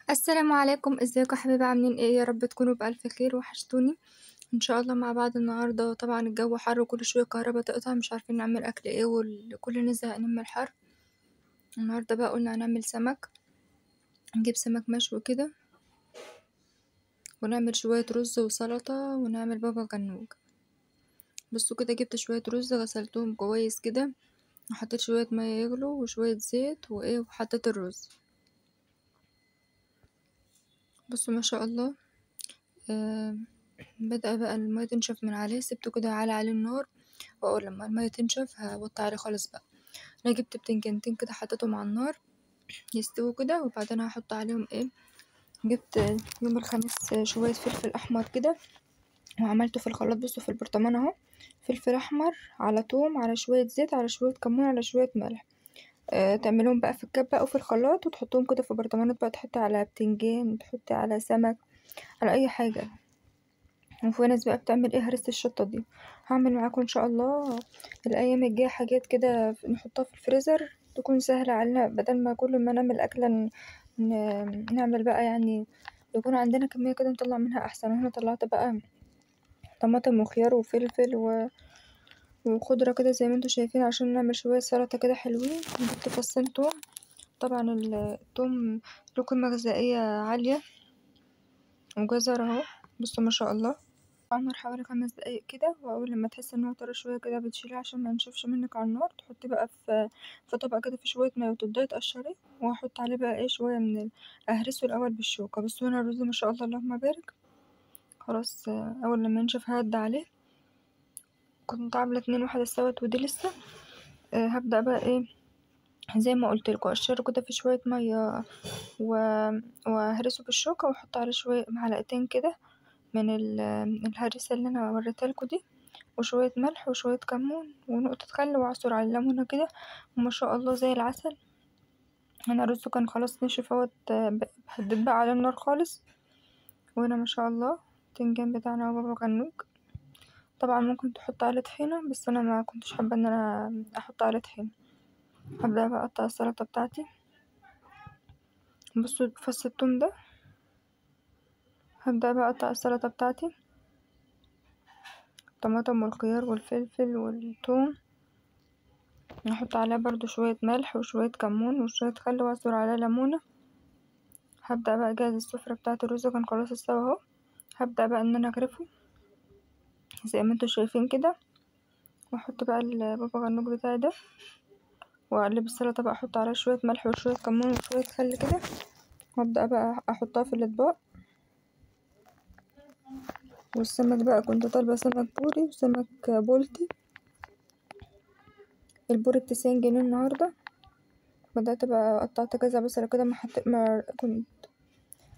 السلام عليكم، ازيكم يا حبايبي؟ عاملين ايه؟ يا رب تكونوا بألف خير، وحشتوني ان شاء الله. مع بعض النهارده. طبعا الجو حر وكل شويه الكهرباء تقطع، مش عارفين نعمل اكل ايه وكلنا زهقانين من الحر. النهارده بقى قلنا هنعمل سمك، نجيب سمك مشوي كده، ونعمل شويه رز وسلطه، ونعمل بابا غنوج. بصوا كده، جبت شويه رز غسلتهم كويس كده، وحطيت شويه ميه يغلوا وشويه زيت وحطيت الرز. بصوا ما شاء الله. آه بدأ بقى المية تنشف من عليه، سبته كده على النار، واول لما المية تنشف هوطي عليه خالص بقى. انا جبت بتنجانتين كده حطيتهم على النار يستووا كده، وبعدين هحط عليهم ايه، جبت يوم الخميس شوية فلفل احمر كده وعملته في الخلاط. بصوا في البرطمان اهو، فلفل احمر على توم على شوية زيت على شوية كمون على شوية ملح. تعملهم بقى في الكب بقى وفي الخلاط، وتحطهم كده في برطمانات بقى، تحطي على بتنجان، تحطي على سمك، على اي حاجة. وفي ناس بقى بتعمل ايه، هرسة الشطة دي. هعمل معاكم ان شاء الله الايام الجاية حاجات كده نحطها في الفريزر تكون سهلة علينا، بدل ما كل ما نعمل اكلة نعمل بقى يعني يكون عندنا كمية كده نطلع منها احسن. وهنا طلعت بقى طماطم وخيار وفلفل وخضرة كده زي ما انتوا شايفين، عشان نعمل شوية سلطة كده حلوين. جبت فصين توم، طبعا التوم له قيمة غذائية عالية، وجزر اهو. بصوا ما شاء الله. على النار حوالي 5 دقايق كده، واول لما تحسي ان هو طرى شويه كده بتشيليه عشان ما ينشفش منك على النار. تحطي بقى في طبق كده في شويه ميه، وتبداي تقشريه، وهحط عليه بقى ايه شويه اهرسه الاول بالشوكه. بس هنا الرز ما شاء الله اللهم بارك. خلاص. اول لما ينشف ههد عليه. كنت عامله 2 واحده استوت ودي لسه. هبدا بقى ايه، زي ما قلت لكم، اقشره كده في شويه ميه وهرسه بالشوكه، واحط عليه شويه معلقتين كده من الهريسه اللي انا وريتها لكم دي، وشوية ملح وشوية كمون ونقطة خل، وأعصر على الليمونة كده، وما شاء الله زي العسل. أنا رزه كان خلاص نشف اهوت، بحدد بقى على النار خالص. وهنا ما شاء الله البتنجان بتاعنا وبابا غنوج. طبعا ممكن تحط عليه طحينة، بس أنا ما كنتش حابة ان انا احط عليه طحينة. هبدأ بقى اقطع السلطة بتاعتي. بصوا فص التوم ده، هبدأ بقى اقطع السلطة بتاعتي، الطماطم والخيار والفلفل والثوم، نحط عليها برضو شوية ملح وشوية كمون وشوية خل، واعصر عليها ليمونة. هبدأ بقى اجهز السفرة بتاعة الرز، كان خلاص استوى اهو. هبدأ بقى ان انا اغرفه زي ما انتوا شايفين كده، واحط بقى البابا غنوج بتاعي ده، واقلب السلطة بقى، احط عليها شوية ملح وشوية كمون وشوية خل كده، وابدأ بقى احطها في الاطباق. والسمك بقى كنت طالبة سمك بوري وسمك بولتي، البوري ب90 جنيه النهاردة. بدأت بقى قطعت كذا بصلة كده، ما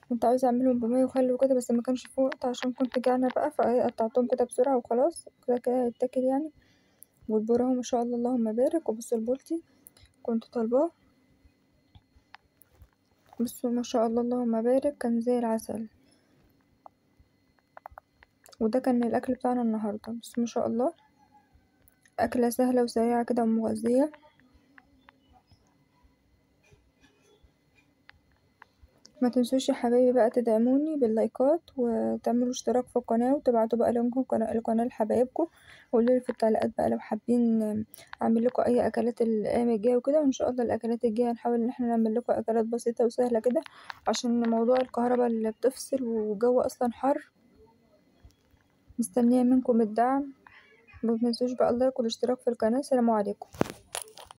كنت عاوزة اعملهم بمية وخل وكده، بس ما كانش فيه وقت عشان كنت جعانة بقى، فقطعتهم كده بسرعة وخلاص كده كده هيتاكل يعني. والبوري اهو ما شاء الله اللهم بارك. وبصوا البولتي كنت طالباه، بصوا ما شاء الله اللهم بارك، كان زي العسل. وده كان الاكل بتاعنا النهارده. بس ما شاء الله اكله سهله وسريعه كده ومغذيه. ما تنسوش يا حبايبي بقى تدعموني باللايكات، وتعملوا اشتراك في القناه، وتبعتوا بقى لينكم القناه لحبايبكم، وقولوا لي في التعليقات بقى لو حابين اعمل لكم اي اكلات الايام الجايه وكده. وان شاء الله الاكلات الجايه نحاول ان احنا نعمل لكم اكلات بسيطه وسهله كده، عشان موضوع الكهرباء اللي بتفصل والجو اصلا حر. مستنيه منكم الدعم. متنسوش بقى اللايك والاشتراك في القناه. سلام عليكم.